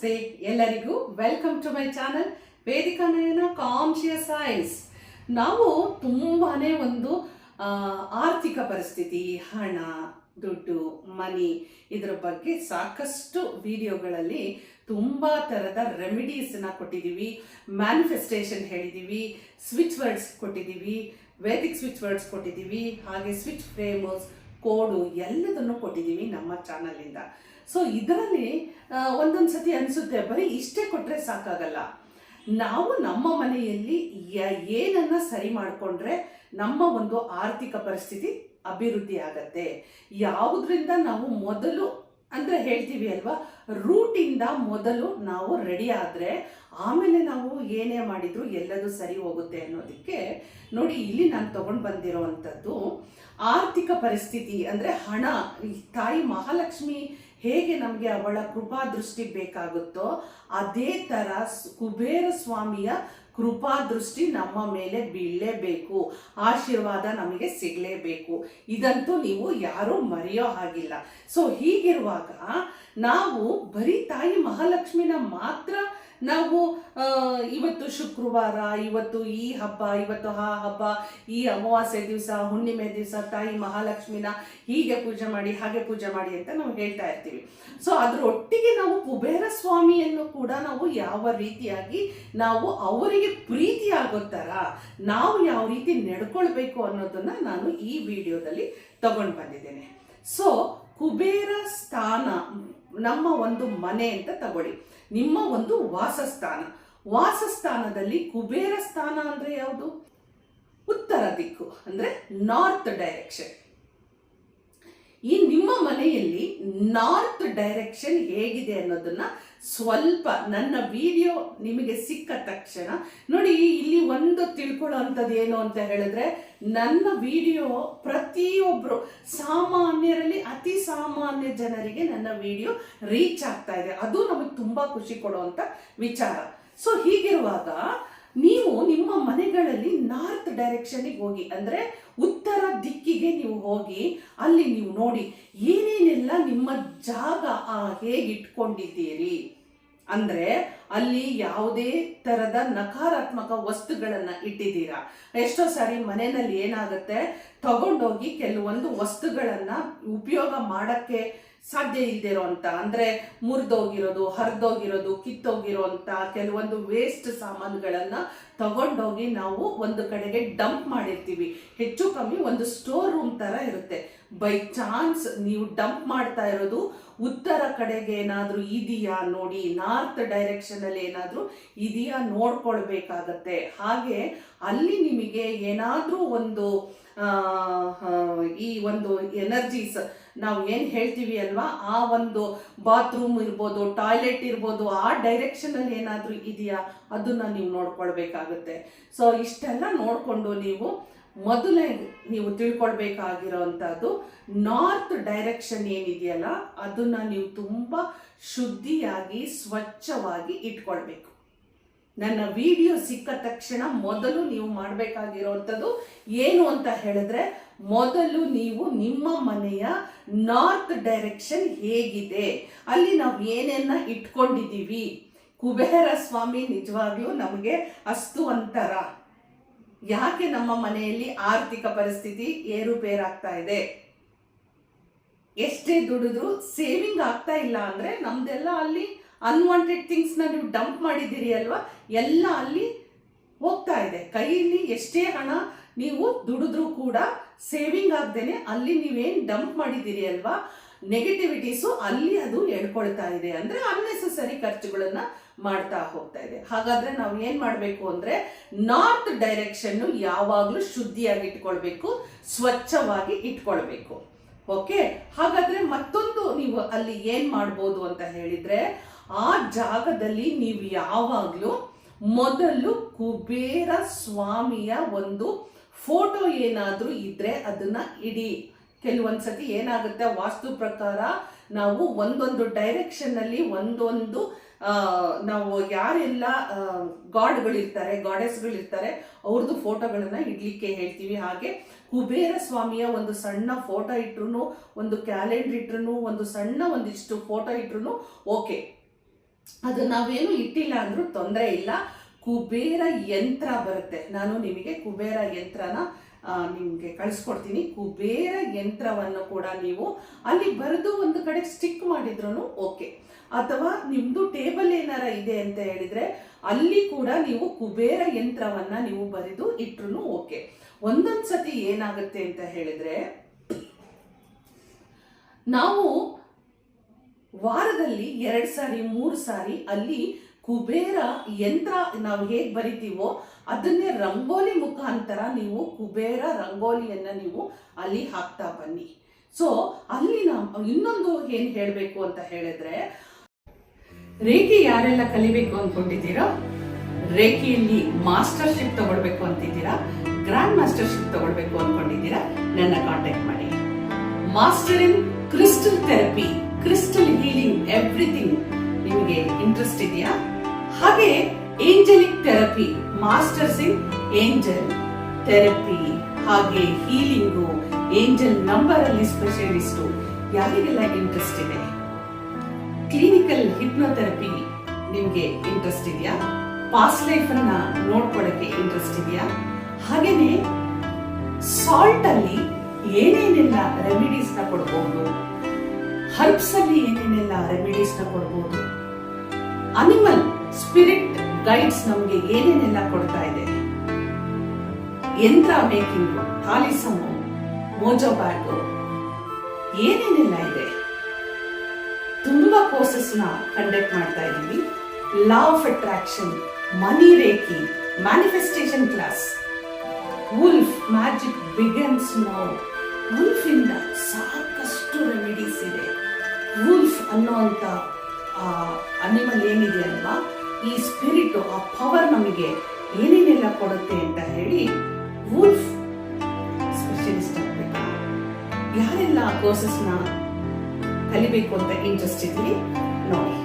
ನಮಸ್ತೆ ಎಲ್ಲರಿಗೂ welcome to my channel Vedika Nayana conscious eyes. ನಾವು ತುಂಬಾನೇ ಒಂದು ಆರ್ಥಿಕ ಪರಿಸ್ಥಿತಿ, ಹಣ, ದುಡ್ಡು, ಮನಿ ಇದರ ಬಗ್ಗೆ ಸಾಕಷ್ಟು ವಿಡಿಯೋಗಳಲ್ಲಿ ತುಂಬಾ ಥರದ ರೆಮಿಡೀಸ್ನ ಕೊಟ್ಟಿದ್ದೀವಿ, ಮ್ಯಾನಿಫೆಸ್ಟೇಷನ್ ಹೇಳಿದ್ದೀವಿ, ಸ್ವಿಚ್ ವರ್ಡ್ಸ್ ಕೊಟ್ಟಿದ್ದೀವಿ, ವೇದಿಕ್ ಸ್ವಿಚ್ ವರ್ಡ್ಸ್ ಕೊಟ್ಟಿದ್ದೀವಿ, ಹಾಗೆ ಸ್ವಿಚ್ ಫ್ರೇಮ್ಸ್, ಕೋಡು ಎಲ್ಲದನ್ನು ಕೊಟ್ಟಿದ್ದೀವಿ ನಮ್ಮ ಚಾನಲಿಂದ. ಸೊ ಇದರಲ್ಲಿ ಒಂದೊಂದು ಸತಿ ಅನಿಸುತ್ತೆ ಬರೀ ಇಷ್ಟೇ ಕೊಟ್ಟರೆ ಸಾಕಾಗಲ್ಲ. ನಾವು ನಮ್ಮ ಮನೆಯಲ್ಲಿ ಏನನ್ನ ಸರಿ ಮಾಡಿಕೊಂಡ್ರೆ ನಮ್ಮ ಒಂದು ಆರ್ಥಿಕ ಪರಿಸ್ಥಿತಿ ಅಭಿವೃದ್ಧಿ ಆಗತ್ತೆ, ಯಾವುದರಿಂದ ನಾವು ಮೊದಲು ಅಂದರೆ ಹೇಳ್ತೀವಿ ಅಲ್ವಾ, ರೂಟಿಂದ ಮೊದಲು ನಾವು ರೆಡಿ ಆದರೆ ಆಮೇಲೆ ನಾವು ಏನೇ ಮಾಡಿದ್ರು ಎಲ್ಲದೂ ಸರಿ ಹೋಗುತ್ತೆ ಅನ್ನೋದಕ್ಕೆ ನೋಡಿ ಇಲ್ಲಿ ನಾನು ತಗೊಂಡು ಬಂದಿರೋವಂಥದ್ದು ಆರ್ಥಿಕ ಪರಿಸ್ಥಿತಿ ಅಂದರೆ ಹಣ. ತಾಯಿ ಮಹಾಲಕ್ಷ್ಮಿ ಹೇಗೆ ನಮಗೆ ಅವಳ ಕೃಪಾ ದೃಷ್ಟಿ ಬೇಕಾಗುತ್ತೋ ಅದೇ ಥರ ಕುಬೇರ ಸ್ವಾಮಿಯ ಕೃಪಾ ದೃಷ್ಟಿ ನಮ್ಮ ಮೇಲೆ ಬೀಳಲೇಬೇಕು, ಆಶೀರ್ವಾದ ನಮಗೆ ಸಿಗಲೇಬೇಕು. ಇದಂತೂ ನೀವು ಯಾರೂ ಮರೆಯೋ ಹಾಗಿಲ್ಲ. ಸೊ ಹೀಗಿರುವಾಗ ನಾವು ಬರೀ ತಾಯಿ ಮಹಾಲಕ್ಷ್ಮಿನ ಮಾತ್ರ ನಾವು ಇವತ್ತು ಶುಕ್ರವಾರ, ಇವತ್ತು ಈ ಹಬ್ಬ, ಇವತ್ತು ಆ ಹಬ್ಬ, ಈ ಅಮಾವಾಸ್ಯೆ ದಿವಸ, ಹುಣ್ಣಿಮೆ ದಿವಸ ತಾಯಿ ಮಹಾಲಕ್ಷ್ಮಿನ ಹೀಗೆ ಪೂಜೆ ಮಾಡಿ ಹಾಗೆ ಪೂಜೆ ಮಾಡಿ ಅಂತ ನಾವು ಹೇಳ್ತಾ ಇರ್ತೀವಿ. ಸೊ ಅದರೊಟ್ಟಿಗೆ ನಾವು ಕುಬೇರ ಸ್ವಾಮಿಯನ್ನು ಕೂಡ ನಾವು ಯಾವ ರೀತಿಯಾಗಿ ನಾವು ಅವರಿಗೆ ಪ್ರೀತಿ ಆಗೋ ಥರ ನಾವು ಯಾವ ರೀತಿ ನಡ್ಕೊಳ್ಬೇಕು ಅನ್ನೋದನ್ನ ನಾನು ಈ ವಿಡಿಯೋದಲ್ಲಿ ತಗೊಂಡು ಬಂದಿದ್ದೇನೆ. ಸೊ ಕುಬೇರ ಸ್ಥಾನ ನಮ್ಮ ಒಂದು ಮನೆ ಅಂತ ತಗೊಳ್ಳಿ, ನಿಮ್ಮ ಒಂದು ವಾಸಸ್ಥಾನ. ವಾಸಸ್ಥಾನದಲ್ಲಿ ಕುಬೇರ ಸ್ಥಾನ ಅಂದ್ರೆ ಯಾವುದು? ಉತ್ತರ ದಿಕ್ಕು, ಅಂದ್ರೆ ನಾರ್ತ್ ಡೈರೆಕ್ಷನ್. ಈ ನಿಮ್ಮ ಮನೆಯಲ್ಲಿ ನಾರ್ತ್ ಡೈರೆಕ್ಷನ್ ಹೇಗಿದೆ ಅನ್ನೋದನ್ನ ಸ್ವಲ್ಪ ನನ್ನ ವಿಡಿಯೋ ನಿಮಗೆ ಸಿಕ್ಕ ತಕ್ಷಣ ನೋಡಿ. ಇಲ್ಲಿ ಒಂದು ತಿಳ್ಕೊಳ್ಳೋ ಅಂಥದ್ದು ಏನು ಅಂತ ಹೇಳಿದ್ರೆ, ನನ್ನ ವಿಡಿಯೋ ಪ್ರತಿಯೊಬ್ಬರು ಸಾಮಾನ್ಯರಲ್ಲಿ ಅತಿ ಸಾಮಾನ್ಯ ಜನರಿಗೆ ನನ್ನ ವಿಡಿಯೋ ರೀಚ್ ಆಗ್ತಾ ಇದೆ. ಅದು ನಮಗೆ ತುಂಬಾ ಖುಷಿ ಕೊಡುವಂತ ವಿಚಾರ. ಸೊ ಹೀಗಿರುವಾಗ ನೀವು ನಿಮ್ಮ ಮನೆಗಳಲ್ಲಿ ನಾರ್ತ್ ಡೈರೆಕ್ಷನ್ಗೆ ಹೋಗಿ, ಅಂದರೆ ಉತ್ತರ ದಿಕ್ಕಿಗೆ ನೀವು ಹೋಗಿ ಅಲ್ಲಿ ನೀವು ನೋಡಿ ಏನೇನೆಲ್ಲ ನಿಮ್ಮ ಜಾಗ ಹೇಗೆ ಇಟ್ಕೊಂಡಿದ್ದೀರಿ. ಅಂದ್ರೆ ಅಲ್ಲಿ ಯಾವುದೇ ತರದ ನಕಾರಾತ್ಮಕ ವಸ್ತುಗಳನ್ನ ಇಟ್ಟಿದ್ದೀರಾ. ಎಷ್ಟೋ ಸಾರಿ ಮನೆಯಲ್ಲಿ ಏನಾಗುತ್ತೆ, ತಗೊಂಡೋಗಿ ಕೆಲವೊಂದು ವಸ್ತುಗಳನ್ನ ಉಪಯೋಗ ಮಾಡಕ್ಕೆ ಸಾಧ್ಯ ಇಲ್ದಿರೋ ಅಂತ, ಅಂದ್ರೆ ಮುರಿದೋಗಿರೋದು, ಹರಿದೋಗಿರೋದು, ಕಿತ್ತೋಗಿರೋಂಥ ಕೆಲವೊಂದು ವೇಸ್ಟ್ ಸಾಮಾನುಗಳನ್ನ ತಗೊಂಡೋಗಿ ನಾವು ಒಂದು ಕಡೆಗೆ ಡಂಪ್ ಮಾಡಿರ್ತೀವಿ. ಹೆಚ್ಚು ಕಮ್ಮಿ ಒಂದು ಸ್ಟೋರ್ ರೂಮ್ ತರ ಇರುತ್ತೆ. ಬೈ ಚಾನ್ಸ್ ನೀವು ಡಂಪ್ ಮಾಡ್ತಾ ಇರೋದು ಉತ್ತರ ಕಡೆಗೆ ಏನಾದ್ರೂ ಇದೆಯಾ ನೋಡಿ, ನಾರ್ತ್ ಡೈರೆಕ್ಷನ್ ಅಲ್ಲಿ ಏನಾದ್ರೂ ಇದೆಯಾ ನೋಡ್ಕೊಳ್ಬೇಕಾಗತ್ತೆ. ಹಾಗೆ ಅಲ್ಲಿ ನಿಮಗೆ ಏನಾದ್ರೂ ಒಂದು ಈ ಒಂದು ಎನರ್ಜೀಸ್ ನಾವು ಏನ್ ಹೇಳ್ತೀವಿ ಅಲ್ವಾ, ಆ ಒಂದು ಬಾತ್ರೂಮ್ ಇರ್ಬೋದು, ಟಾಯ್ಲೆಟ್ ಇರ್ಬೋದು, ಆ ಡೈರೆಕ್ಷನ್ ಅಲ್ಲಿ ಏನಾದ್ರೂ ಇದೆಯಾ ಅದನ್ನ ನೀವು ನೋಡ್ಕೊಳ್ಬೇಕಾಗುತ್ತೆ. ಸೊ ಇಷ್ಟೆಲ್ಲ ನೋಡ್ಕೊಂಡು ನೀವು ಮೊದಲೇ ನೀವು ತಿಳ್ಕೊಳ್ಬೇಕಾಗಿರೋವಂಥದ್ದು ನಾರ್ತ್ ಡೈರೆಕ್ಷನ್ ಏನಿದೆಯಲ್ಲ ಅದನ್ನ ನೀವು ತುಂಬಾ ಶುದ್ಧಿಯಾಗಿ ಸ್ವಚ್ಛವಾಗಿ ಇಟ್ಕೊಳ್ಬೇಕು. ನನ್ನ ವಿಡಿಯೋ ಸಿಕ್ಕ ತಕ್ಷಣ ಮೊದಲು ನೀವು ಮಾಡಬೇಕಾಗಿರುವಂಥದ್ದು ಏನು ಅಂತ ಹೇಳಿದ್ರೆ, ಮೊದಲು ನೀವು ನಿಮ್ಮ ಮನೆಯ ನಾರ್ತ್ ಡೈರೆಕ್ಷನ್ ಹೇಗಿದೆ, ಅಲ್ಲಿ ನಾವು ಏನೇನ ಇಟ್ಕೊಂಡಿದ್ದೀವಿ. ಕುಬೇರ ಸ್ವಾಮಿ ನಿಜವಾಗ್ಲೂ ನಮಗೆ ಅಸ್ತು ಅಂತರ. ಯಾಕೆ ನಮ್ಮ ಮನೆಯಲ್ಲಿ ಆರ್ಥಿಕ ಪರಿಸ್ಥಿತಿ ಏರುಪೇರಾಗ್ತಾ ಇದೆ, ಎಷ್ಟೇ ದುಡಿದ್ರು ಸೇವಿಂಗ್ ಆಗ್ತಾ ಇಲ್ಲ ಅಂದ್ರೆ ನಮ್ದೆಲ್ಲ ಅಲ್ಲಿ ಅನ್ವಾಂಟೆಡ್ ಥಿಂಗ್ಸ್ನ ನೀವು ಡಂಪ್ ಮಾಡಿದ್ದೀರಿ ಅಲ್ವಾ, ಎಲ್ಲ ಅಲ್ಲಿ ಹೋಗ್ತಾ ಇದೆ. ಕೈಯಲ್ಲಿ ಎಷ್ಟೇ ಹಣ ನೀವು ದುಡಿದ್ರೂ ಕೂಡ ಸೇವಿಂಗ್ ಆಗ್ದೇನೆ ಅಲ್ಲಿ ನೀವೇನು ಡಂಪ್ ಮಾಡಿದ್ದೀರಿ ಅಲ್ವಾ, ನೆಗೆಟಿವಿಟೀಸು ಅಲ್ಲಿ ಅದು ಎಳ್ಕೊಳ್ತಾ ಇದೆ. ಅಂದ್ರೆ ಅನ್ನೆಸೆಸರಿ ಖರ್ಚುಗಳನ್ನ ಮಾಡ್ತಾ ಹೋಗ್ತಾ ಇದೆ. ಹಾಗಾದ್ರೆ ನಾವು ಏನ್ ಮಾಡ್ಬೇಕು ಅಂದ್ರೆ ನಾರ್ತ್ ಡೈರೆಕ್ಷನ್ ಯಾವಾಗ್ಲೂ ಶುದ್ಧಿಯಾಗಿ ಇಟ್ಕೊಳ್ಬೇಕು, ಸ್ವಚ್ಛವಾಗಿ ಇಟ್ಕೊಳ್ಬೇಕು. ಓಕೆ, ಹಾಗಾದ್ರೆ ಮತ್ತೊಂದು ನೀವು ಅಲ್ಲಿ ಏನ್ ಮಾಡ್ಬೋದು ಅಂತ ಹೇಳಿದ್ರೆ, ಆ ಜಾಗದಲ್ಲಿ ನೀವು ಯಾವಾಗ್ಲೂ ಮೊದಲು ಕುಬೇರ ಸ್ವಾಮಿಯ ಒಂದು ಫೋಟೋ ಏನಾದ್ರೂ ಇದ್ರೆ ಅದನ್ನ ಇಡಿ. ಕೆಲವೊಂದ್ಸತಿ ಏನಾಗುತ್ತೆ, ವಾಸ್ತು ಪ್ರಕಾರ ನಾವು ಒಂದೊಂದು ಡೈರೆಕ್ಷನ್ ಅಲ್ಲಿ ಒಂದೊಂದು ನಾವು ಯಾರೆಲ್ಲ ಗಾಡ್ಗಳಿರ್ತಾರೆ, ಗಾಡೆಸ್ಗಳಿರ್ತಾರೆ ಅವ್ರದ್ದು ಫೋಟೋಗಳನ್ನ ಇಡ್ಲಿಕ್ಕೆ ಹೇಳ್ತೀವಿ. ಹಾಗೆ ಕುಬೇರ ಸ್ವಾಮಿಯ ಒಂದು ಸಣ್ಣ ಫೋಟೋ ಇಟ್ರು, ಒಂದು ಕ್ಯಾಲೆಂಡರ್ ಇಟ್ರು, ಒಂದು ಸಣ್ಣ ಒಂದಿಷ್ಟು ಫೋಟೋ ಇಟ್ರು ಓಕೆ. ಅದು ನಾವೇನು ಇಟ್ಟಿಲ್ಲ ಅಂದ್ರೂ ತೊಂದರೆ ಇಲ್ಲ. ಕುಬೇರ ಯಂತ್ರ ಬರುತ್ತೆ, ನಾನು ನಿಮಗೆ ಕುಬೇರ ಯಂತ್ರನ ನಿಮಗೆ ಕಳಿಸ್ಕೊಡ್ತೀನಿ. ಕುಬೇರ ಯಂತ್ರವನ್ನು ಕೂಡ ನೀವು ಅಲ್ಲಿ ಬರೆದು ಒಂದು ಕಡೆ ಸ್ಟಿಕ್ ಮಾಡಿದ್ರು ಓಕೆ, ಅಥವಾ ನಿಮ್ದು ಟೇಬಲ್ ಏನಾರ ಇದೆ ಅಂತ ಹೇಳಿದ್ರೆ ಅಲ್ಲಿ ಕೂಡ ನೀವು ಕುಬೇರ ಯಂತ್ರವನ್ನ ನೀವು ಬರೆದು ಇಟ್ರು ಓಕೆ. ಒಂದೊಂದ್ ಸತಿ ಏನಾಗುತ್ತೆ ಅಂತ ಹೇಳಿದ್ರೆ, ನಾವು ವಾರದಲ್ಲಿ 2 ಸಾರಿ 3 ಸಾರಿ ಅಲ್ಲಿ ಕುಬೇರ ಯಂತ್ರ ನಾವು ಹೇಗೆ ಬರಿತೀವೋ ಅದನ್ನೇ ರಂಗೋಲಿ ಮುಖಾಂತರ ನೀವು ಕುಬೇರ ರಂಗೋಲಿಯನ್ನ ನೀವು ಅಲ್ಲಿ ಹಾಕ್ತಾ ಬನ್ನಿ. ಸೊ ಅಲ್ಲಿ ನಾವು ಇನ್ನೊಂದು ಏನ್ ಹೇಳ್ಬೇಕು ಅಂತ ಹೇಳಿದ್ರೆ, ರೇಖಿ ಯಾರೆಲ್ಲ ಕಲಿಬೇಕು ಅನ್ಕೊಂಡಿದ್ದೀರೋ, ರೇಖಿಯಲ್ಲಿ ಮಾಸ್ಟರ್ಶಿಪ್ ತಗೊಳ್ಬೇಕು ಅಂತಿದ್ದೀರಾ, ಗ್ರ್ಯಾಂಡ್ ಮಾಸ್ಟರ್ಶಿಪ್ ತಗೊಳ್ಬೇಕು ಅನ್ಕೊಂಡಿದ್ದೀರಾ, ನನ್ನ ಕಾಂಟ್ಯಾಕ್ಟ್ ಮಾಡಿ. Master in crystal therapy, crystal healing, everything ನಿಮಗೆ ಇಂಟ್ರೆಸ್ಟ್ ಇದೆಯಾ? ಹಾಗೆ Angelique therapy, masters in angel therapy, ಹಾಗೆ ಹೀಲಿಂಗು, ಏಂಜಲ್ ನಂಬರ್ ಅಲ್ಲಿ ಸ್ಪೆಷಲಿಸ್ಟು, ಯಾರಿಗೆಲ್ಲ ಇಂಟ್ರೆಸ್ಟ್ ಇದೆ? ಕ್ಲಿನಿಕಲ್ ಹಿಪ್ನೋಥೆರಪಿ ನಿಮ್ಗೆ ಇಂಟ್ರೆಸ್ಟ್ ಇದೆಯಾ? ಪಾಸ್ಟ್ ಲೈಫ್ ಅನ್ನ ನೋಡ್ಕೊಳ್ಳಕ್ಕೆ ಇಂಟ್ರೆಸ್ಟ್ ಇದೆಯಾ? ಹಾಗೇನೆ ಸಾಲ್ಟ್ ಅಲ್ಲಿ ಏನೇನೆಲ್ಲ ರೆಮಿಡೀಸ್ ನ ಕೊಡಬಹುದು, ಹರ್ಬ್ಸ್ ಅಲ್ಲಿ ಏನೇನೆಲ್ಲ ರೆಮಿಡೀಸ್ ನ ಕೊಡಬಹುದು, ಅನಿಮಲ್ ಸ್ಪಿರಿಟ್ ಗೈಡ್ಸ್ ನಮಗೆ ಏನೇನೆಲ್ಲ ಕೊಡ್ತಾ ಇದೆ, ಯಂತ್ರ ಮೇಕಿಂಗ್, ತಾಲಿಸಮು, ಮೋಜೋ ಬ್ಯಾಗು, ಏನೇನೆಲ್ಲ ಇದೆ. ತುಂಬಾ ಕೋರ್ಸಸ್ ನ ಕಂಡಕ್ಟ್ ಮಾಡ್ತಾ ಇದ್ದೀವಿ. Law of attraction, money reiki, manifestation class, wolf magic, big and small. Wolf ಇಂದ ಸಾಕಷ್ಟು ರೆಮಿಡೀಸ್ ಇದೆ. ವುಲ್ಫ್ ಅನ್ನೋಂತ ಅನಿಮಲ್ ಏನಿದೆ ಅಲ್ವಾ, ಈ ಸ್ಪಿರಿಟ್, ಆ ಪವರ್ ನಮಗೆ ಏನೇನೆಲ್ಲ ಕೊಡುತ್ತೆ ಅಂತ ಹೇಳಿ ವುಲ್ಫ್ ಸ್ಪೆಷಲಿಸ್ಟ್ ಆಗ್ಬೇಕಾ? ಯಾರೆಲ್ಲ ಆ ಕೋರ್ಸಸ್ ನ ಕಲಿಬೇಕು ಅಂತ ಇಂಟ್ರೆಸ್ಟ್ ಇದ್ರಿ ನೋಡಿ.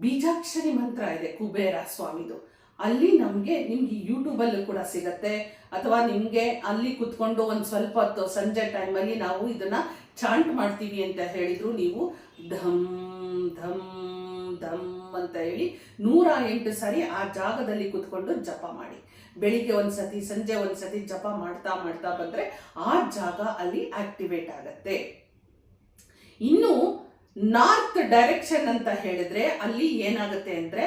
ಬೀಜಾಕ್ಷರಿ ಮಂತ್ರ ಇದೆ ಕುಬೇರ ಸ್ವಾಮಿದು, ಅಲ್ಲಿ ನಿಮ್ಗೆ ಯೂಟ್ಯೂಬ್ ಅಲ್ಲೂ ಕೂಡ ಸಿಗತ್ತೆ, ಅಥವಾ ನಿಮ್ಗೆ ಅಲ್ಲಿ ಕುತ್ಕೊಂಡು ಒಂದ್ ಸ್ವಲ್ಪ ಹೊತ್ತು ಸಂಜೆ ಟೈಮಲ್ಲಿ ನಾವು ಇದನ್ನ ಚಾಂಟ್ ಮಾಡ್ತೀವಿ ಅಂತ ಹೇಳಿದ್ರು ನೀವು ಧಮ್ ಧಮ್ ಧಮ್ ಅಂತ ಹೇಳಿ 108 ಸಾರಿ ಆ ಜಾಗದಲ್ಲಿ ಕುತ್ಕೊಂಡು ಜಪ ಮಾಡಿ. ಬೆಳಿಗ್ಗೆ ಒಂದ್ಸತಿ, ಸಂಜೆ ಒಂದ್ಸತಿ ಜಪ ಮಾಡ್ತಾ ಮಾಡ್ತಾ ಬಂದ್ರೆ ಆ ಜಾಗ ಅಲ್ಲಿ ಆಕ್ಟಿವೇಟ್ ಆಗತ್ತೆ. ಇನ್ನು ನಾರ್ತ್ ಡೈರೆಕ್ಷನ್ ಅಂತ ಹೇಳಿದ್ರೆ ಅಲ್ಲಿ ಏನಾಗುತ್ತೆ ಅಂದ್ರೆ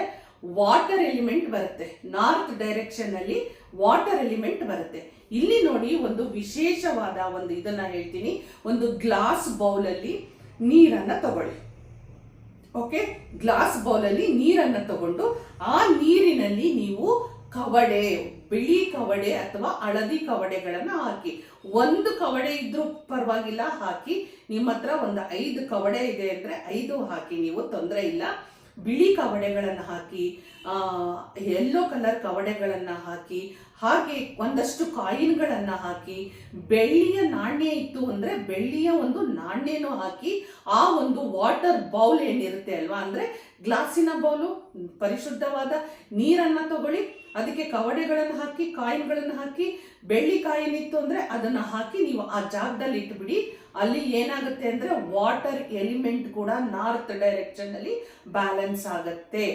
ವಾಟರ್ ಎಲಿಮೆಂಟ್ ಬರುತ್ತೆ. ನಾರ್ತ್ ಡೈರೆಕ್ಷನ್ ಅಲ್ಲಿ ವಾಟರ್ ಎಲಿಮೆಂಟ್ ಬರುತ್ತೆ. ಇಲ್ಲಿ ನೋಡಿ ಒಂದು ವಿಶೇಷವಾದ ಒಂದು ಇದನ್ನ ಹೇಳ್ತೀನಿ. ಒಂದು ಗ್ಲಾಸ್ ಬೌಲ್ ಅಲ್ಲಿ ನೀರನ್ನ ತಗೊಳ್ಳಿ. ಓಕೆ, ಗ್ಲಾಸ್ ಬೌಲ್ ಅಲ್ಲಿ ನೀರನ್ನ ತಗೊಂಡು ಆ ನೀರಿನಲ್ಲಿ ನೀವು ಕವಡೆ, ಬಿಳಿ ಕವಡೆ ಅಥವಾ ಹಳದಿ ಕವಡೆಗಳನ್ನ ಹಾಕಿ. 1 ಕವಡೆ ಇದ್ರೂ ಪರವಾಗಿಲ್ಲ, ಹಾಕಿ. ನಿಮ್ಮ ಹತ್ರ ಒಂದು 5 ಕವಡೆ ಇದೆ ಅಂದ್ರೆ 5 ಹಾಕಿ, ನೀವು ತೊಂದರೆ ಇಲ್ಲ. ಬಿಳಿ ಕವಡೆಗಳನ್ನು ಹಾಕಿ, ಯೆಲ್ಲೋ ಕಲರ್ ಕವಡೆಗಳನ್ನ ಹಾಕಿ, ಹಾಗೆ ಒಂದಷ್ಟು ಕಾಯಿನ್ಗಳನ್ನ ಹಾಕಿ, ಬೆಳ್ಳಿಯ ನಾಣ್ಯ ಇತ್ತು ಅಂದ್ರೆ ಬೆಳ್ಳಿಯ ಒಂದು ನಾಣ್ಯನೂ ಹಾಕಿ, ಆ ಒಂದು ವಾಟರ್ ಬೌಲ್ ಏನಿರುತ್ತೆ ಅಲ್ವಾ, ಅಂದ್ರೆ ಗ್ಲಾಸಿನ ಬೌಲು, ಪರಿಶುದ್ಧವಾದ ನೀರನ್ನ ತಗೊಳ್ಳಿ, ಅದಕ್ಕೆ ಕವಡೆಗಳನ್ನು ಹಾಕಿ, ಕಾಯಿನ್ಗಳನ್ನು ಹಾಕಿ, ಬೆಳ್ಳಿ ಕಾಯಿನ್ ಇತ್ತು ಅಂದ್ರೆ ಅದನ್ನ ಹಾಕಿ ನೀವು ಆ ಜಾಗದಲ್ಲಿ ಇಟ್ಬಿಡಿ. ಅಲ್ಲಿ ಏನಾಗುತ್ತೆ ಅಂದ್ರೆ ವಾಟರ್ ಎಲಿಮೆಂಟ್ ಕೂಡ ನಾರ್ತ್ ಡೈರೆಕ್ಷನ್ ಅಲ್ಲಿ ಬ್ಯಾಲೆನ್ಸ್ ಆಗುತ್ತೆ.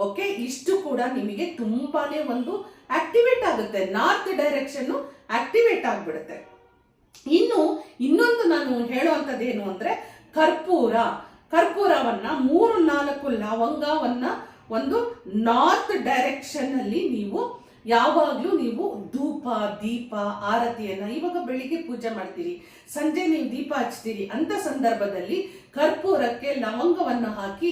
ಓಕೆ, ಇಷ್ಟು ಕೂಡ ನಿಮಗೆ ತುಂಬಾನೇ ಒಂದು ಆಕ್ಟಿವೇಟ್ ಆಗುತ್ತೆ. ನಾರ್ತ್ ಡೈರೆಕ್ಷನ್ ಆಕ್ಟಿವೇಟ್ ಆಗ್ಬಿಡುತ್ತೆ. ಇನ್ನೊಂದು ನಾನು ಹೇಳುವಂಥದ್ದು ಏನು ಅಂದ್ರೆ ಕರ್ಪೂರವನ್ನ 3-4 ಲವಂಗವನ್ನ ಒಂದು ನಾರ್ತ್ ಡೈರೆಕ್ಷನ್ ಅಲ್ಲಿ ನೀವು ಯಾವಾಗ್ಲೂ ನೀವು ಧೂಪ, ದೀಪ, ಆರತಿಯನ್ನ, ಇವಾಗ ಬೆಳಿಗ್ಗೆ ಪೂಜೆ ಮಾಡ್ತೀರಿ, ಸಂಜೆ ನೀವು ದೀಪ ಹಚ್ತೀರಿ, ಅಂತ ಸಂದರ್ಭದಲ್ಲಿ ಕರ್ಪೂರಕ್ಕೆ ಲವಂಗವನ್ನ ಹಾಕಿ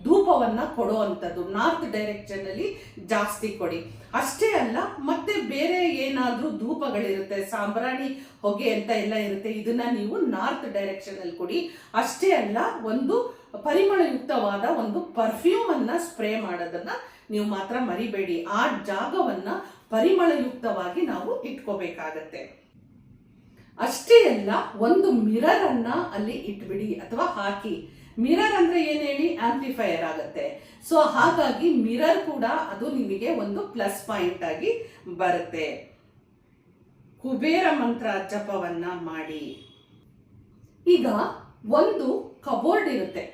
ಧೂಪವನ್ನ ಕೊಡುವಂಥದ್ದು ನಾರ್ತ್ ಡೈರೆಕ್ಷನ್ ಅಲ್ಲಿ ಜಾಸ್ತಿ ಕೊಡಿ. ಅಷ್ಟೇ ಅಲ್ಲ, ಮತ್ತೆ ಬೇರೆ ಏನಾದ್ರೂ ಧೂಪಗಳಿರುತ್ತೆ, ಸಾಂಬ್ರಾಣಿ ಹೊಗೆ ಅಂತ ಎಲ್ಲ ಇರುತ್ತೆ, ಇದನ್ನ ನೀವು ನಾರ್ತ್ ಡೈರೆಕ್ಷನ್ ಅಲ್ಲಿ ಕೊಡಿ. ಅಷ್ಟೇ ಅಲ್ಲ, ಒಂದು ಪರಿಮಳಯುಕ್ತವಾದ ಒಂದು ಪರ್ಫ್ಯೂಮ್ ಅನ್ನ ಸ್ಪ್ರೇ ಮಾಡೋದನ್ನ ನೀವು ಮಾತ್ರ ಮರಿಬೇಡಿ. ಆ ಜಾಗವನ್ನ ಪರಿಮಳಯುಕ್ತವಾಗಿ ನಾವು ಇಟ್ಕೋಬೇಕಾಗತ್ತೆ. ಅಷ್ಟೇ ಅಲ್ಲ, ಒಂದು ಮಿರರ್ ಅನ್ನ ಅಲ್ಲಿ ಇಟ್ಬಿಡಿ ಅಥವಾ ಹಾಕಿ. ಮಿರರ್ ಅಂದ್ರೆ ಏನ್ ಹೇಳಿ, ಆಂಪ್ಲಿಫೈಯರ್ ಆಗುತ್ತೆ. ಸೊ ಹಾಗಾಗಿ ಮಿರರ್ ಕೂಡ ಅದು ನಿಮಗೆ ಒಂದು ಪ್ಲಸ್ ಪಾಯಿಂಟ್ ಆಗಿ ಬರುತ್ತೆ. ಕುಬೇರ ಮಂತ್ರ ಜಪವನ್ನ ಮಾಡಿ. ಈಗ ಒಂದು ಕಬೋರ್ಡ್ ಇರುತ್ತೆ.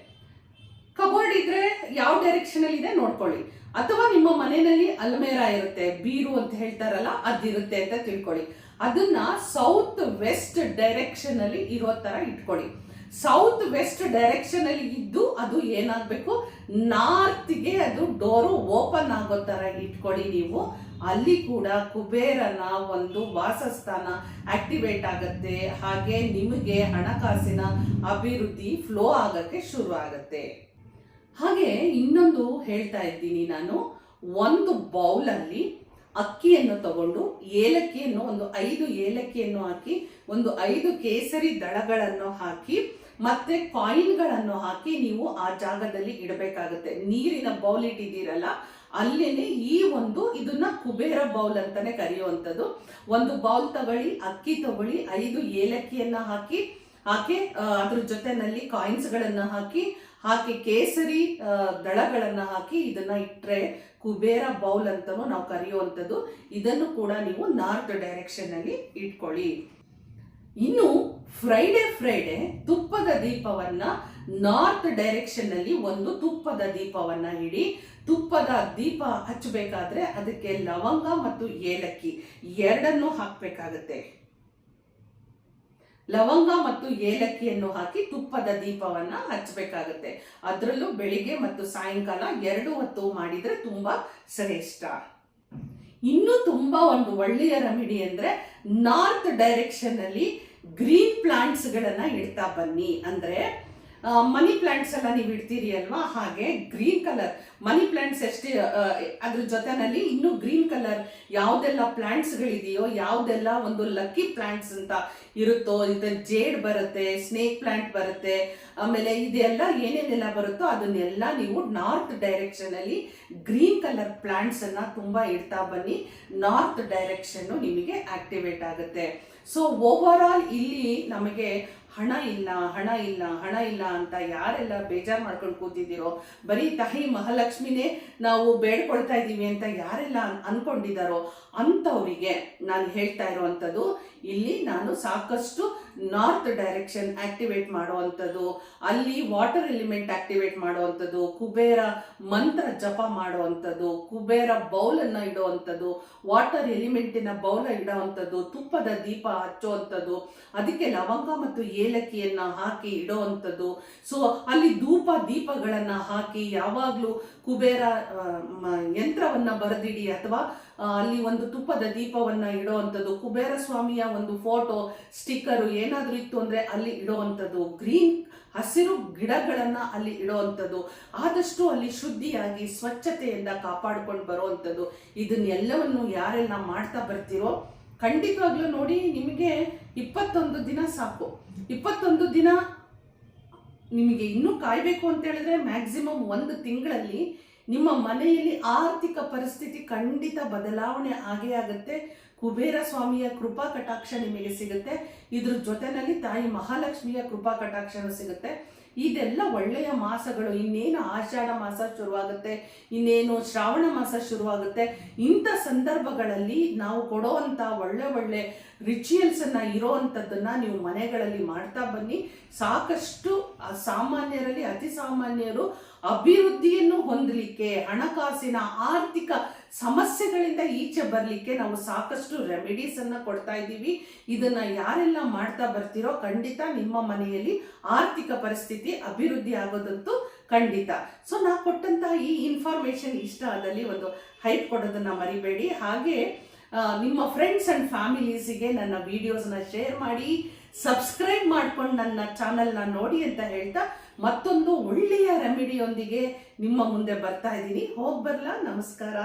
ಕಬೋರ್ಡ್ ಇದ್ರೆ ಯಾವ ಡೈರೆಕ್ಷನ್ ಅಲ್ಲಿ ಇದೆ ನೋಡ್ಕೊಳ್ಳಿ. ಅಥವಾ ನಿಮ್ಮ ಮನೆಯಲ್ಲಿ ಅಲ್ಮೇರಾ ಇರುತ್ತೆ, ಬೀರು ಅಂತ ಹೇಳ್ತಾರಲ್ಲ, ಅದಿರುತ್ತೆ ಅಂತ ತಿಳ್ಕೊಳ್ಳಿ. ಅದನ್ನ ಸೌತ್ ವೆಸ್ಟ್ ಡೈರೆಕ್ಷನ್ ಅಲ್ಲಿ ಇರೋ ತರ ಇಟ್ಕೊಳ್ಳಿ. ಸೌತ್ ವೆಸ್ಟ್ ಡೈರೆಕ್ಷನ್ ಅಲ್ಲಿ ಇದ್ದು ಅದು ಏನಾಗಬೇಕು, ನಾರ್ತ್ಗೆ ಅದು ಡೋರು ಓಪನ್ ಆಗೋ ತರ ಇಟ್ಕೊಳ್ಳಿ ನೀವು. ಅಲ್ಲಿ ಕೂಡ ಕುಬೇರನ ಒಂದು ವಾಸಸ್ಥಾನ ಆಕ್ಟಿವೇಟ್ ಆಗುತ್ತೆ. ಹಾಗೆ ನಿಮಗೆ ಹಣಕಾಸಿನ ಅಭಿವೃದ್ಧಿ ಫ್ಲೋ ಆಗಕ್ಕೆ ಶುರು ಆಗತ್ತೆ. ಹಾಗೆ ಇನ್ನೊಂದು ಹೇಳ್ತಾ ಇದ್ದೀನಿ ನಾನು, ಒಂದು ಬೌಲಲ್ಲಿ ಅಕ್ಕಿಯನ್ನು ತಗೊಂಡು ಏಲಕ್ಕಿಯನ್ನು ಒಂದು 5 ಏಲಕ್ಕಿಯನ್ನು ಹಾಕಿ, ಒಂದು 5 ಕೇಸರಿ ದಳಗಳನ್ನು ಹಾಕಿ, ಮತ್ತೆ ಕಾಯಿನ್ಗಳನ್ನು ಹಾಕಿ ನೀವು ಆ ಜಾಗದಲ್ಲಿ ಇಡಬೇಕಾಗುತ್ತೆ. ನೀರಿನ ಬೌಲ್ ಇಟ್ಟಿದ್ದೀರಲ್ಲ ಅಲ್ಲೇನೆ ಈ ಒಂದು ಇದನ್ನ ಕುಬೇರ ಬೌಲ್ ಅಂತಾನೆ ಕರೆಯುವಂಥದ್ದು. ಒಂದು ಬೌಲ್ ತಗೊಳ್ಳಿ, ಅಕ್ಕಿ ತಗೊಳ್ಳಿ, 5 ಏಲಕ್ಕಿಯನ್ನ ಹಾಕಿ ಅದ್ರ ಜೊತೆನಲ್ಲಿ ಕಾಯಿನ್ಸ್ ಗಳನ್ನ ಹಾಕಿ ಕೇಸರಿ ದಳಗಳನ್ನ ಹಾಕಿ ಇದನ್ನ ಇಟ್ರೆ ಕುಬೇರ ಬೌಲ್ ಅಂತಾನು ನಾವು ಕರೆಯುವಂಥದ್ದು. ಇದನ್ನು ಕೂಡ ನೀವು ನಾರ್ತ್ ಡೈರೆಕ್ಷನ್ ಅಲ್ಲಿ ಇಟ್ಕೊಳ್ಳಿ. ಇನ್ನು ಫ್ರೈಡೆ ತುಪ್ಪದ ದೀಪವನ್ನ ನಾರ್ತ್ ಡೈರೆಕ್ಷನ್ ಅಲ್ಲಿ ಒಂದು ತುಪ್ಪದ ದೀಪವನ್ನ ಇಡಿ. ತುಪ್ಪದ ದೀಪ ಹಚ್ಚಬೇಕಾದ್ರೆ ಅದಕ್ಕೆ ಲವಂಗ ಮತ್ತು ಏಲಕ್ಕಿ ಎರಡನ್ನೂ ಹಾಕಬೇಕಾಗುತ್ತೆ. ಲವಂಗ ಮತ್ತು ಏಲಕ್ಕಿಯನ್ನು ಹಾಕಿ ತುಪ್ಪದ ದೀಪವನ್ನ ಹಚ್ಚಬೇಕಾಗುತ್ತೆ. ಅದರಲ್ಲೂ ಬೆಳಿಗ್ಗೆ ಮತ್ತು ಸಾಯಂಕಾಲ 2 ಹೊತ್ತು ಮಾಡಿದ್ರೆ ತುಂಬಾ ಶ್ರೇಷ್ಠ. ಇನ್ನು ತುಂಬಾ ಒಂದು ಒಳ್ಳೆಯ ರೆಮಿಡಿ ಅಂದ್ರೆ ನಾರ್ತ್ ಡೈರೆಕ್ಷನ್ ಅಲ್ಲಿ ಗ್ರೀನ್ ಪ್ಲಾಂಟ್ಸ್ ಗಳನ್ನ ಇಡ್ತಾ ಬನ್ನಿ. ಅಂದ್ರೆ ಮನಿ ಪ್ಲಾಂಟ್ಸ್ ಎಲ್ಲ ನೀವು ಇಡ್ತೀರಿ ಅಲ್ವಾ, ಹಾಗೆ ಗ್ರೀನ್ ಕಲರ್ ಮನಿ ಪ್ಲಾಂಟ್ಸ್ ಎಷ್ಟೇ ಅದ್ರ ಜೊತೆನಲ್ಲಿ ಇನ್ನು ಗ್ರೀನ್ ಕಲರ್ ಯಾವ್ದೆಲ್ಲ ಪ್ಲಾಂಟ್ಸ್ ಗಳಿದೆಯೋ, ಯಾವ್ದೆಲ್ಲ ಒಂದು ಲಕ್ಕಿ ಪ್ಲಾಂಟ್ಸ್ ಅಂತ ಇರುತ್ತೋ, ಇದು ಜೇಡ್ ಬರುತ್ತೆ, ಸ್ನೇಕ್ ಪ್ಲಾಂಟ್ ಬರುತ್ತೆ, ಆಮೇಲೆ ಇದೆಲ್ಲ ಏನೇನೆಲ್ಲ ಬರುತ್ತೋ ಅದನ್ನೆಲ್ಲ ನೀವು ನಾರ್ತ್ ಡೈರೆಕ್ಷನ್ ಅಲ್ಲಿ ಗ್ರೀನ್ ಕಲರ್ ಪ್ಲಾಂಟ್ಸ್ ಅನ್ನ ತುಂಬಾ ಇಡ್ತಾ ಬನ್ನಿ. ನಾರ್ತ್ ಡೈರೆಕ್ಷನ್ ನಿಮಗೆ ಆಕ್ಟಿವೇಟ್ ಆಗುತ್ತೆ. ಸೊ ಓವರ್ ಆಲ್ ಇಲ್ಲಿ ನಮಗೆ ಹಣ ಇಲ್ಲ ಅಂತ ಯಾರೆಲ್ಲ ಬೇಜಾರು ಮಾಡ್ಕೊಂಡು ಕೂತಿದ್ದೀರೋ, ಬರೀ ತಾಯಿ ಮಹಾಲಕ್ಷ್ಮಿನೇ ನಾವು ಬೇಡ್ಕೊಳ್ತಾ ಇದ್ದೀವಿ ಅಂತ ಯಾರೆಲ್ಲ ಅನ್ಕೊಂಡಿದ್ದಾರೋ ಅಂಥವರಿಗೆ ನಾನು ಹೇಳ್ತಾ ಇರೋವಂಥದ್ದು, ಇಲ್ಲಿ ನಾನು ಸಾಕಷ್ಟು ನಾರ್ತ್ ಡೈರೆಕ್ಷನ್ ಆಕ್ಟಿವೇಟ್ ಮಾಡುವಂಥದ್ದು, ಅಲ್ಲಿ ವಾಟರ್ ಎಲಿಮೆಂಟ್ ಆಕ್ಟಿವೇಟ್ ಮಾಡುವಂಥದ್ದು, ಕುಬೇರ ಮಂತ್ರ ಜಪ ಮಾಡುವಂಥದ್ದು, ಕುಬೇರ ಬೌಲನ್ನು ಇಡುವಂಥದ್ದು, ವಾಟರ್ ಎಲಿಮೆಂಟಿನ ಬೌಲ ಇಡುವಂಥದ್ದು, ತುಪ್ಪದ ದೀಪ ಹಚ್ಚುವಂಥದ್ದು, ಅದಕ್ಕೆ ಲವಂಗ ಮತ್ತು ಏಲಕ್ಕಿಯನ್ನ ಹಾಕಿ ಇಡುವಂಥದ್ದು. ಸೊ ಅಲ್ಲಿ ದೀಪಗಳನ್ನ ಹಾಕಿ ಯಾವಾಗಲೂ ಕುಬೇರ ಯಂತ್ರವನ್ನ ಬರೆದಿಡಿ, ಅಥವಾ ಅಲ್ಲಿ ಒಂದು ತುಪ್ಪದ ದೀಪವನ್ನ ಇಡುವಂಥದ್ದು, ಕುಬೇರ ಸ್ವಾಮಿಯ ಒಂದು ಫೋಟೋ ಸ್ಟಿಕ್ಕರು ಏನಾದ್ರೂ ಇತ್ತು ಅಂದ್ರೆ ಅಲ್ಲಿ ಇಡುವಂಥದ್ದು, ಗ್ರೀನ್ ಹಸಿರು ಗಿಡಗಳನ್ನ ಅಲ್ಲಿ ಇಡುವಂಥದ್ದು, ಆದಷ್ಟು ಅಲ್ಲಿ ಶುದ್ಧಿಯಾಗಿ ಸ್ವಚ್ಛತೆಯಿಂದ ಕಾಪಾಡ್ಕೊಂಡು ಬರುವಂಥದ್ದು. ಇದನ್ನೆಲ್ಲವನ್ನು ಯಾರೆಲ್ಲ ಮಾಡ್ತಾ ಬರ್ತಿರೋ ಖಂಡಿತವಾಗ್ಲೂ ನೋಡಿ, ನಿಮಗೆ 21 ದಿನ ಸಾಕು. 21 ದಿನ ನಿಮಗೆ ಇನ್ನೂ ಕಾಯ್ಬೇಕು ಅಂತ ಹೇಳಿದ್ರೆ ಮ್ಯಾಕ್ಸಿಮಮ್ 1 ತಿಂಗಳಲ್ಲಿ ನಿಮ್ಮ ಮನೆಯಲ್ಲಿ ಆರ್ಥಿಕ ಪರಿಸ್ಥಿತಿ ಖಂಡಿತ ಬದಲಾವಣೆ ಆಗೇ ಆಗುತ್ತೆ. ಕುಬೇರ ಸ್ವಾಮಿಯ ಕೃಪಾ ಕಟಾಕ್ಷ ನಿಮಗೆ ಸಿಗುತ್ತೆ. ಇದ್ರ ಜೊತೆನಲ್ಲಿ ತಾಯಿ ಮಹಾಲಕ್ಷ್ಮಿಯ ಕೃಪಾ ಕಟಾಕ್ಷನೂ ಸಿಗುತ್ತೆ. ಇದೆಲ್ಲ ಒಳ್ಳೆಯ ಮಾಸಗಳು. ಇನ್ನೇನು ಆಷಾಢ ಮಾಸ ಶುರುವಾಗುತ್ತೆ, ಇನ್ನೇನು ಶ್ರಾವಣ ಮಾಸ ಶುರುವಾಗುತ್ತೆ. ಇಂಥ ಸಂದರ್ಭಗಳಲ್ಲಿ ನಾವು ಕೊಡುವಂಥ ಒಳ್ಳೆ ರಿಚುವಲ್ಸ್ ಅನ್ನ ಇರೋವಂಥದ್ದನ್ನ ನೀವು ಮನೆಗಳಲ್ಲಿ ಮಾಡ್ತಾ ಬನ್ನಿ. ಸಾಕಷ್ಟು ಸಾಮಾನ್ಯರಲ್ಲಿ ಅತಿ ಸಾಮಾನ್ಯರು ಅಭಿವೃದ್ಧಿಯನ್ನು ಹೊಂದಲಿಕ್ಕೆ, ಹಣಕಾಸಿನ ಆರ್ಥಿಕ ಸಮಸ್ಯೆಗಳಿಂದ ಈಚೆ ಬರಲಿಕ್ಕೆ ನಾವು ಸಾಕಷ್ಟು ರೆಮಿಡೀಸ್ ಅನ್ನ ಕೊಡ್ತಾ ಇದ್ದೀವಿ. ಇದನ್ನ ಯಾರೆಲ್ಲ ಮಾಡ್ತಾ ಬರ್ತಿರೋ ಖಂಡಿತ ನಿಮ್ಮ ಮನೆಯಲ್ಲಿ ಆರ್ಥಿಕ ಪರಿಸ್ಥಿತಿ ಅಭಿವೃದ್ಧಿ ಆಗೋದಂತೂ ಖಂಡಿತ. ಸೊ ನಾ ಕೊಟ್ಟಂತ ಈ ಇನ್ಫಾರ್ಮೇಶನ್ ಇಷ್ಟ ಆದಲ್ಲಿ ಒಂದು ಹೈಪ್ ಕೊಡೋದನ್ನ ಮರಿಬೇಡಿ. ಹಾಗೆ ನಿಮ್ಮ ಫ್ರೆಂಡ್ಸ್ ಅಂಡ್ ಫ್ಯಾಮಿಲೀಸಿಗೆ ನನ್ನ ವಿಡಿಯೋಸ್ನ ಶೇರ್ ಮಾಡಿ, ಸಬ್ಸ್ಕ್ರೈಬ್ ಮಾಡ್ಕೊಂಡು ನನ್ನ ಚಾನಲ್ನ ನೋಡಿ ಅಂತ ಹೇಳ್ತಾ ಮತ್ತೊಂದು ಒಳ್ಳೆಯ ರೆಮಿಡಿಯೊಂದಿಗೆ ನಿಮ್ಮ ಮುಂದೆ ಬರ್ತಾ ಇದ್ದೀನಿ. ಹೋಗ್ಬರ್ಲಾ? ನಮಸ್ಕಾರ.